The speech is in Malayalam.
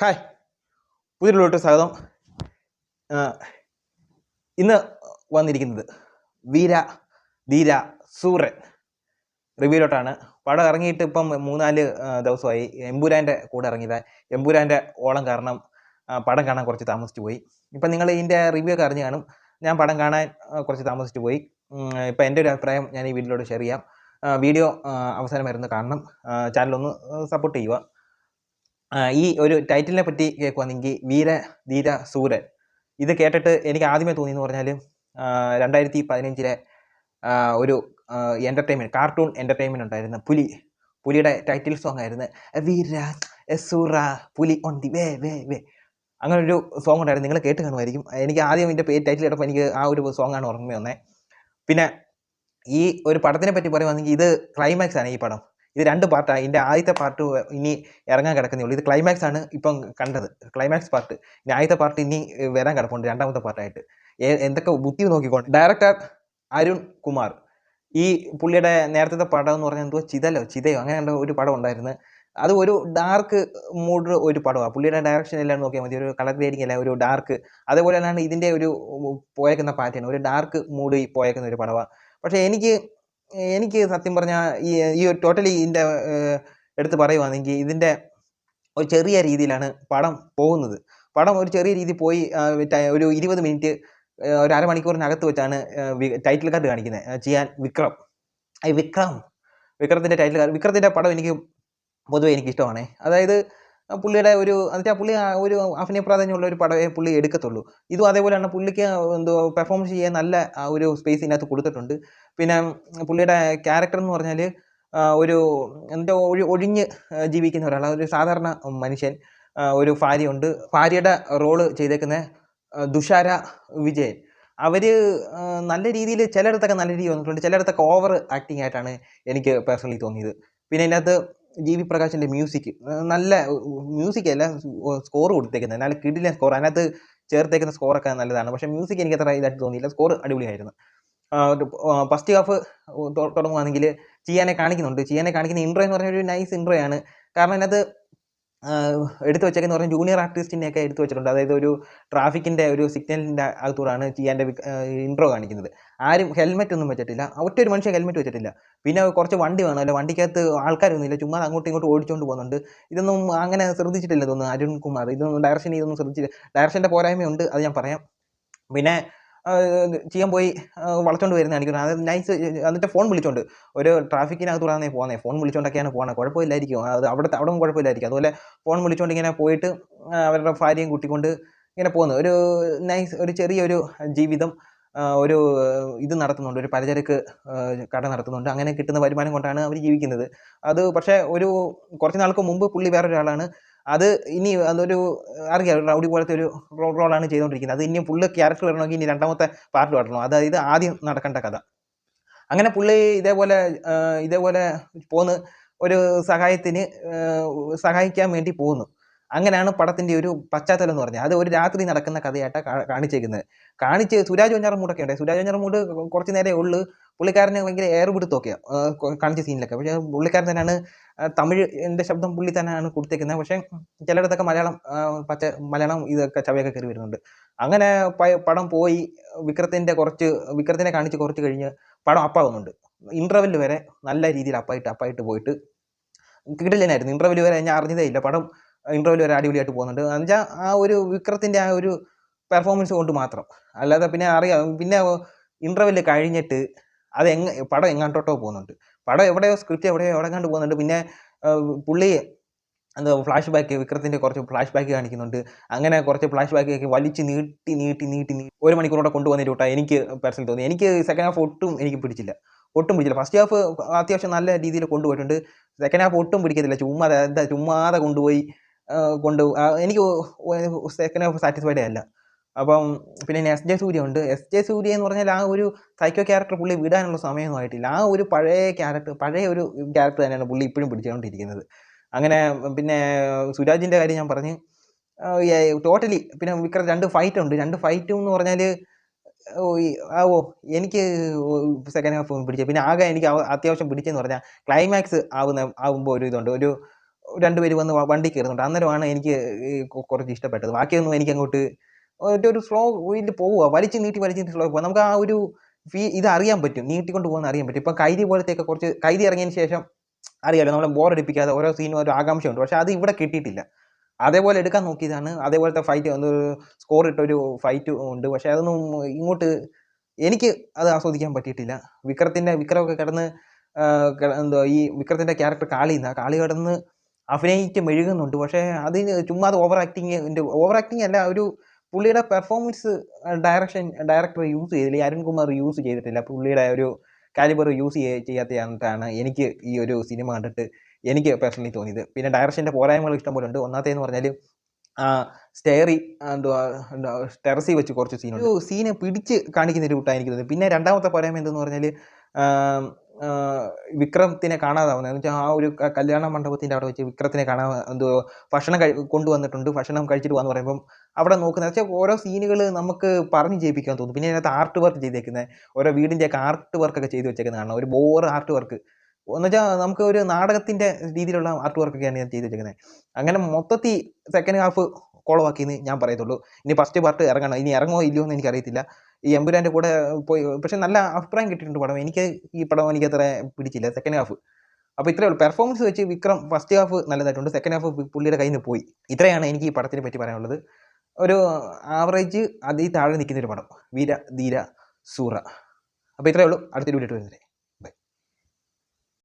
ഹായ്, പുതിയൊരു സ്വാഗതം. ഇന്ന് വന്നിരിക്കുന്നത് വീര ധീര സൂരൻ റിവ്യൂലോട്ടാണ്. പടം ഇറങ്ങിയിട്ട് ഇപ്പം 3-4 ദിവസമായി. എമ്പുരാൻ്റെ കൂടെ ഇറങ്ങിയത്. എമ്പുരാൻ്റെ ഓളം കാരണം പടം കാണാൻ കുറച്ച് താമസിച്ചു പോയി. ഇപ്പം നിങ്ങൾ ഇതിൻ്റെ റിവ്യൂ ഒക്കെ അറിഞ്ഞു കാണും. ഞാൻ പടം കാണാൻ കുറച്ച് താമസിച്ചു പോയി. ഇപ്പം എൻ്റെ ഒരു അഭിപ്രായം ഞാൻ ഈ വീഡിയോയിലൂടെ ഷെയർ ചെയ്യാം. വീഡിയോ അവസാനം വരുന്ന കാണണം. ചാനലൊന്ന് സപ്പോർട്ട് ചെയ്യുക. ഈ ഒരു ടൈറ്റിലിനെ പറ്റി കേൾക്കുവാണെങ്കിൽ വീര ധീര സൂരൻ, ഇത് കേട്ടിട്ട് എനിക്ക് ആദ്യമേ തോന്നിയെന്ന് പറഞ്ഞാൽ 2015 ഒരു എൻ്റർടൈൻമെൻറ്റ്, കാർട്ടൂൺ എൻ്റർടൈൻമെൻറ്റ് ഉണ്ടായിരുന്നു. പുലിയുടെ ടൈറ്റിൽ സോങ് ആയിരുന്നു വീര സൂറ പുലി ഓൺ ദി വേ വേ വേ. അങ്ങനെ ഒരു സോങ് ഉണ്ടായിരുന്നു, നിങ്ങൾ കേട്ട് കാണുമായിരിക്കും. എനിക്ക് ആദ്യം ഇതിൻ്റെ ടൈറ്റിൽ കേട്ടപ്പോൾ എനിക്ക് ആ ഒരു സോങ്ങാണ് ഓർമ്മ വന്നത്. പിന്നെ ഈ ഒരു പടത്തിനെ പറ്റി പറയുവാണെങ്കിൽ ഇത് ക്ലൈമാക്സ് ആണ്. ഈ പടം ഇത് 2 പാർട്ടാണ്. ഇതിൻ്റെ ആദ്യത്തെ പാർട്ട് ഇനി ഇറങ്ങാൻ കിടക്കുന്നേ ഉള്ളൂ. ഇത് ക്ലൈമാക്സ് ആണ് ഇപ്പം കണ്ടത്, ക്ലൈമാക്സ് പാർട്ട്. ഇനി ആദ്യത്തെ പാർട്ട് ഇനി വരാൻ കിടപ്പുണ്ട്, 2ാമത്തെ പാർട്ടായിട്ട്. എന്തൊക്കെ ബുദ്ധി നോക്കിക്കൊണ്ട്. ഡയറക്ടർ അരുൺ കുമാർ. ഈ പുള്ളിയുടെ നേരത്തെ പടം എന്ന് പറഞ്ഞാൽ എന്തോ ചിതയോ അങ്ങനെയുള്ള ഒരു പടം ഉണ്ടായിരുന്നു. അത് ഒരു ഡാർക്ക് മൂഡ് ഒരു പടമാണ്. പുള്ളിയുടെ ഡയറക്ഷൻ എല്ലാം നോക്കിയാൽ മതി, ഒരു കളർ ഗ്രേഡിങ് എല്ലാം ഒരു ഡാർക്ക്. അതേപോലെ തന്നെയാണ് ഇതിൻ്റെ ഒരു പോയേക്കുന്ന പാറ്റേൺ, ഒരു ഡാർക്ക് മൂഡ് പോയേക്കുന്ന ഒരു പടമാണ്. പക്ഷേ എനിക്ക് സത്യം പറഞ്ഞാൽ ഈ ടോട്ടലി ഇതിൻ്റെ എടുത്ത് പറയുവാണെങ്കിൽ ഇതിൻ്റെ ഒരു ചെറിയ രീതിയിലാണ് പടം പോകുന്നത്. പടം ഒരു ചെറിയ രീതിയിൽ പോയി ഒരു 20 മിനിറ്റ്, ഒരു അരമണിക്കൂറിനകത്ത് വെച്ചാണ് ടൈറ്റിൽ കാർഡ് കാണിക്കുന്നത്. ചെയ്യാൻ വിക്രത്തിൻ്റെ ടൈറ്റിൽ കാർഡ്. വിക്രത്തിൻ്റെ പടം എനിക്ക് പൊതുവെ എനിക്കിഷ്ടമാണ്. അതായത് പുള്ളിയുടെ ഒരു എന്നുവെച്ചാൽ പുള്ളി ഒരു അഭിനയ പ്രാധാന്യമുള്ള ഒരു പടമേ പുള്ളി എടുക്കത്തുള്ളൂ. ഇതും അതേപോലെയാണ്. പുള്ളിക്ക് എന്തോ പെർഫോമൻസ് ചെയ്യാൻ നല്ല ഒരു സ്പേസ് ഇതിനകത്ത് കൊടുത്തിട്ടുണ്ട്. പിന്നെ പുള്ളിയുടെ ക്യാരക്ടർ എന്ന് പറഞ്ഞാൽ ഒരു എന്താ ഒഴിഞ്ഞ് ജീവിക്കുന്ന ഒരാൾ, ഒരു സാധാരണ മനുഷ്യൻ. ഒരു ഭാര്യയുണ്ട്. ഭാര്യയുടെ റോള് ചെയ്തേക്കുന്ന തുഷാര വിജയൻ. അവർ നല്ല രീതിയിൽ ചിലയിടത്തൊക്കെ നല്ല രീതിയിൽ വന്നിട്ടുണ്ട്, ചിലയിടത്തൊക്കെ ഓവർ ആക്ടിങ് ആയിട്ടാണ് എനിക്ക് പേഴ്സണലി തോന്നിയത്. പിന്നെ ഇതിനകത്ത് ജി.വി. പ്രകാശിൻ്റെ നല്ല മ്യൂസിക് അല്ല, സ്കോർ കൊടുത്തേക്കുന്നത് നല്ല കിടിലൻ സ്കോർ. അതിനകത്ത് ചേർത്തേക്കുന്ന സ്കോറൊക്കെ നല്ലതാണ്. പക്ഷേ മ്യൂസിക് എനിക്ക് അത്ര ഇതായിട്ട് തോന്നിയില്ല. സ്കോർ അടിപൊളിയായിരുന്നു. ഫസ്റ്റ് ഹാഫ് തുടങ്ങുവാണെങ്കിൽ ചിയാനെ കാണിക്കുന്ന ഇൻട്രോ എന്ന് പറഞ്ഞ ഒരു നൈസ് ഇൻട്രോ ആണ്. കാരണം അതിനകത്ത് എടുത്തു വെച്ചേക്കെന്ന് പറഞ്ഞാൽ ജൂനിയർ ആർട്ടിസ്റ്റിനെയൊക്കെ എടുത്തു വെച്ചിട്ടുണ്ട്. അതായത് ഒരു ട്രാഫിക്കിൻ്റെ ഒരു സിഗ്നലിൻ്റെ അകത്തൂടാണ് ചിയാൻ്റെ ഇൻട്രോ കാണിക്കുന്നത്. ആരും ഹെൽമെറ്റ് ഒന്നും വെച്ചിട്ടില്ല, ഒറ്റൊരു മനുഷ്യൻ ഹെൽമെറ്റ് വെച്ചിട്ടില്ല. പിന്നെ കുറച്ച് വണ്ടി വേണമല്ലോ, വണ്ടിക്കകത്ത് ആൾക്കാരൊന്നുമില്ല, ചുമ്മാ അങ്ങോട്ടും ഇങ്ങോട്ടും ഓടിച്ചുകൊണ്ട് പോകുന്നുണ്ട്. ഇതൊന്നും അങ്ങനെ ശ്രദ്ധിച്ചിട്ടില്ല തോന്നുന്നു അരുൺ കുമാർ. ഇതൊന്നും ഇതൊന്നും ശ്രദ്ധിച്ചില്ല. ഡയറക്ഷൻ്റെ പോരായ്മയുണ്ട്, അത് ഞാൻ പറയാം. പിന്നെ ചെയ്യാൻ പോയി വളച്ചോണ്ട് വരുന്ന കാണിക്കുന്നത്, അത് നൈസ്. എന്നിട്ട് ഫോൺ വിളിച്ചോണ്ട് ഒരു ട്രാഫിക്കിനകത്തൂടാന്നേ പോകുന്നത്, ഫോൺ വിളിച്ചോണ്ടൊക്കെയാണ് പോകുന്നത്. കുഴപ്പമില്ലായിരിക്കും, അത് അവിടെ കുഴപ്പമില്ലായിരിക്കും. അതുപോലെ ഫോൺ വിളിച്ചോണ്ട് ഇങ്ങനെ പോയിട്ട് അവരുടെ ഭാര്യയും കൂട്ടിക്കൊണ്ട് ഇങ്ങനെ പോകുന്നത് ഒരു നൈസ്, ഒരു ചെറിയൊരു ജീവിതം. ഒരു ഇത് നടത്തുന്നുണ്ട്, ഒരു പലചരക്ക് കട നടത്തുന്നുണ്ട്. അങ്ങനെ കിട്ടുന്ന വരുമാനം കൊണ്ടാണ് അവർ ജീവിക്കുന്നത്. അത് പക്ഷേ കുറച്ച് നാൾക്ക് മുമ്പ് പുള്ളി വേറൊരാളാണ്. അത് ഇനി അതൊരു അറിയാം, റൗഡി പോലത്തെ ഒരു റോളാണ് ചെയ്തുകൊണ്ടിരിക്കുന്നത്. അത് ഇനിയും പുള്ളി ക്യാരക്ടർ വരണമെങ്കിൽ ഇനി 2ാമത്തെ പാർട്ട് വരണം. അതായത് ആദ്യം നടക്കേണ്ട കഥ. അങ്ങനെ പുള്ളി ഇതേപോലെ പോന്ന് ഒരു സഹായിക്കാൻ വേണ്ടി പോകുന്നു. അങ്ങനെയാണ് പടത്തിൻ്റെ ഒരു പശ്ചാത്തലം എന്ന് പറഞ്ഞാൽ. അത് ഒരു രാത്രി നടക്കുന്ന കഥയായിട്ടാണ് കാണിച്ചേക്കുന്നത്. സുരാജ് വെഞ്ഞാറമൂടൊക്കെ ഉണ്ട്. സുരാജ് വെഞ്ഞാറമൂട് കുറച്ച് നേരമേ ഉള്ളൂ. പുള്ളിക്കാരന് ഭയങ്കര എയർ പിടുത്തമൊക്കെയാണ് കാണിച്ച സീനിലൊക്കെ. പക്ഷേ പുള്ളിക്കാരൻ തന്നെയാണ് തമിഴിൻ്റെ ശബ്ദം പുള്ളി തന്നെയാണ് കൊടുത്തേക്കുന്നത്. പക്ഷേ ചിലയിടത്തൊക്കെ മലയാളം ഇതൊക്കെ ചവയൊക്കെ കയറി വരുന്നുണ്ട്. അങ്ങനെ പടം പോയി വിക്രത്തിനെ കാണിച്ച് കുറച്ച് കഴിഞ്ഞ് പടം അപ്പാവുന്നുണ്ട്. ഇൻ്റർവെല്ല് വരെ നല്ല രീതിയിൽ അപ്പായിട്ട് പോയിട്ട് കിടിലനായിരുന്നു. ഇൻ്റർവെല്ല് വരെ ഞാൻ അറിഞ്ഞതേ ഇല്ല. പടം ഇൻ്റർവെല്ല് വരെ അടിപൊളിയായിട്ട് പോകുന്നുണ്ട്. എന്നുവെച്ചാൽ ആ ഒരു വിക്രത്തിൻ്റെ ആ ഒരു പെർഫോമൻസ് കൊണ്ട് മാത്രം. അല്ലാതെ പിന്നെ അറിയാം, പിന്നെ ഇൻ്റർവെല്ല് കഴിഞ്ഞിട്ട് പടം എങ്ങാണ്ടോട്ടോ പോകുന്നുണ്ട്. പടം സ്ക്രിപ്റ്റ് എവിടെങ്ങാണ്ട് പോകുന്നുണ്ട്. പിന്നെ പുള്ളി എന്താ വിക്രത്തിൻ്റെ കുറച്ച് ഫ്ലാഷ് ബാക്ക് കാണിക്കുന്നുണ്ട്. അങ്ങനെ കുറച്ച് ഫ്ലാഷ് ബാക്കൊക്കെ വലിച്ച് നീട്ടി 1 മണിക്കൂറോടെ കൊണ്ടുവന്നിട്ട് വിട്ടാൽ എനിക്ക് പേഴ്സണലി തോന്നി. എനിക്ക് സെക്കൻഡ് ഹാഫ് ഒട്ടും പിടിച്ചില്ല. ഫസ്റ്റ് ഹാഫ് അത്യാവശ്യം നല്ല രീതിയിൽ കൊണ്ടുപോയിട്ടുണ്ട്. സെക്കൻഡ് ഹാഫ് ഒട്ടും പിടിക്കത്തില്ല. ചുമ്മാതെ കൊണ്ടുപോയി എനിക്ക് സെക്കൻഡ് ഹാഫ് സാറ്റിസ്ഫൈഡ് അല്ല. അപ്പം പിന്നെ എസ് ജെ സൂര്യ ഉണ്ട്. എസ് ജെ സൂര്യ എന്ന് പറഞ്ഞാൽ ആ ഒരു സൈക്കോ ക്യാരക്ടർ പുള്ളി വിടാനുള്ള സമയമൊന്നും ആയിട്ടില്ല. ആ ഒരു പഴയ ഒരു ക്യാരക്ടർ തന്നെയാണ് പുള്ളി ഇപ്പോഴും പിടിച്ചുകൊണ്ടിരിക്കുന്നത്. അങ്ങനെ പിന്നെ സുരാജിൻ്റെ കാര്യം ഞാൻ പറഞ്ഞ് ടോട്ടലി. പിന്നെ വിക്രം 2 ഫൈറ്റ് ഉണ്ട്. 2 ഫൈറ്റും എന്ന് പറഞ്ഞാൽ എനിക്ക് സെക്കൻഡ് ഹാഫ് പിടിച്ചത്. പിന്നെ ആകെ എനിക്ക് അത്യാവശ്യം പിടിച്ചെന്ന് പറഞ്ഞാൽ ക്ലൈമാക്സ് ആവുമ്പോൾ ഒരു ഇതുണ്ട്, ഒരു രണ്ടുപേര് വന്ന് വണ്ടി കയറുന്നുണ്ട്. അന്നേരമാണ് എനിക്ക് കുറച്ച് ഇഷ്ടപ്പെട്ടത്. ബാക്കിയൊന്നും എനിക്കങ്ങോട്ട് ഒരു സ്ലോ ഇതിൽ പോവുക. വലിച്ച് നീട്ടി സ്ലോ പോവുക. നമുക്ക് ആ ഒരു ഇത് അറിയാൻ പറ്റും. നീട്ടിക്കൊണ്ട് പോകുന്നത് അറിയാൻ പറ്റും. ഇപ്പം കൈദി പോലത്തെയൊക്കെ കുറച്ച് കൈദി ഇറങ്ങിയതിന് ശേഷം അറിയാലോ നമ്മളെ ബോറടിപ്പിക്കാതെ ഓരോ സീനും ഒരു ആകാംക്ഷയുണ്ട്. പക്ഷേ അത് ഇവിടെ കിട്ടിയിട്ടില്ല. അതേപോലെ എടുക്കാൻ നോക്കിയതാണ്. അതേപോലത്തെ ഫൈറ്റ് ഒരു സ്കോർ ഇട്ടൊരു ഫൈറ്റ് ഉണ്ട്. പക്ഷേ അതൊന്നും ഇങ്ങോട്ട് എനിക്ക് അത് ആസ്വദിക്കാൻ പറ്റിയിട്ടില്ല. വിക്രമൊക്കെ കിടന്ന് എന്തുവാ ഈ വിക്രത്തിൻ്റെ ക്യാരക്ടർ കാളി കിടന്ന് അഭിനയിച്ച് മെഴുകുന്നുണ്ട്. പക്ഷേ അതിന് ചുമ്മാതെ ഓവർ ആക്ടിങ് അല്ല, ഒരു പുള്ളിയുടെ പെർഫോമൻസ് ഡയറക്ടർ യൂസ് ചെയ്തില്ല. ഈ അരുൺകുമാർ യൂസ് ചെയ്തിട്ടില്ല. പുള്ളിയുടെ ഒരു കാലിബർ യൂസ് ചെയ്യാത്തതാണ് എനിക്ക് ഈ ഒരു സിനിമ കണ്ടിട്ട് എനിക്ക് പേഴ്സണലി തോന്നിയത്. പിന്നെ ഡയറക്ഷൻ്റെ പോരായ്മകൾ ഇഷ്ടംപോലെ ഉണ്ട്. ഒന്നാമത്തേന്ന് പറഞ്ഞാൽ ടെറസിൽ വെച്ച് കുറച്ച് സീനുണ്ട്. ഒരു സീനെ പിടിച്ച് കാണിക്കുന്ന ഒരു കൂട്ടാണ് എനിക്ക് തോന്നിയത്. പിന്നെ രണ്ടാമത്തെ പോരായ്മ എന്തെന്ന് പറഞ്ഞാൽ വിക്രത്തിനെ കാണാതാവുന്നത് എന്ന് വെച്ചാൽ ആ ഒരു കല്യാണ മണ്ഡപത്തിൻ്റെ അവിടെ വെച്ച് വിക്രത്തിനെ ഭക്ഷണം കൊണ്ടുവന്നിട്ടുണ്ട്, ഭക്ഷണം കഴിച്ചിട്ട് പോകാന്ന് പറയുമ്പം അവിടെ നോക്കുന്നത് വെച്ചാൽ ഓരോ സീനുകൾ നമുക്ക് പറഞ്ഞ് ചെയ്യിപ്പിക്കാൻ തോന്നും. പിന്നെ അതിനകത്ത് ആർട്ട് വർക്ക് ചെയ്തേക്കുന്നത്, ഓരോ വീടിൻ്റെയൊക്കെ ആർട്ട് വർക്കൊക്കെ ചെയ്ത് വെച്ചേക്കുന്നത് കാണാം. ഒരു ആർട്ട് വർക്ക് എന്ന് വെച്ചാൽ നമുക്ക് ഒരു നാടകത്തിൻ്റെ രീതിയിലുള്ള ആർട്ട് വർക്കൊക്കെയാണ് ഞാൻ ചെയ്ത് വെച്ചേക്കുന്നത്. അങ്ങനെ മൊത്തത്തിൽ സെക്കൻഡ് ഹാഫ് കുളമാക്കിയെന്ന് ഞാൻ പറയത്തുള്ളൂ. ഇനി ഫസ്റ്റ് പാർട്ട് ഇറങ്ങണം. ഇനി ഇറങ്ങുമോ ഇല്ലയോ എന്ന് എനിക്കറിയത്തില്ല. ഈ എമ്പുരാൻ്റെ കൂടെ പോയി പക്ഷേ നല്ല അഭിപ്രായം കിട്ടിയിട്ടുണ്ട് പടം. ഈ പടം എനിക്കത്ര പിടിച്ചില്ല സെക്കൻഡ് ഹാഫ്. അപ്പോൾ ഇത്രയേ ഉള്ളൂ. പെർഫോമൻസ് വെച്ച് വിക്രം ഫസ്റ്റ് ഹാഫ് നല്ലതായിട്ടുണ്ട്. സെക്കൻഡ് ഹാഫ് പുള്ളിയുടെ കയ്യിൽ നിന്ന് പോയി. ഇത്രയാണ് എനിക്ക് ഈ പടത്തിനെ പറ്റി പറയാനുള്ളത്. ഒരു ആവറേജ് അതിൽ താഴെ നിൽക്കുന്നൊരു പടം. വീര ധീര സൂറ. അപ്പോൾ ഇത്രയേ ഉള്ളൂ. അടുത്തൊരു വീഡിയോ വരുന്നത്.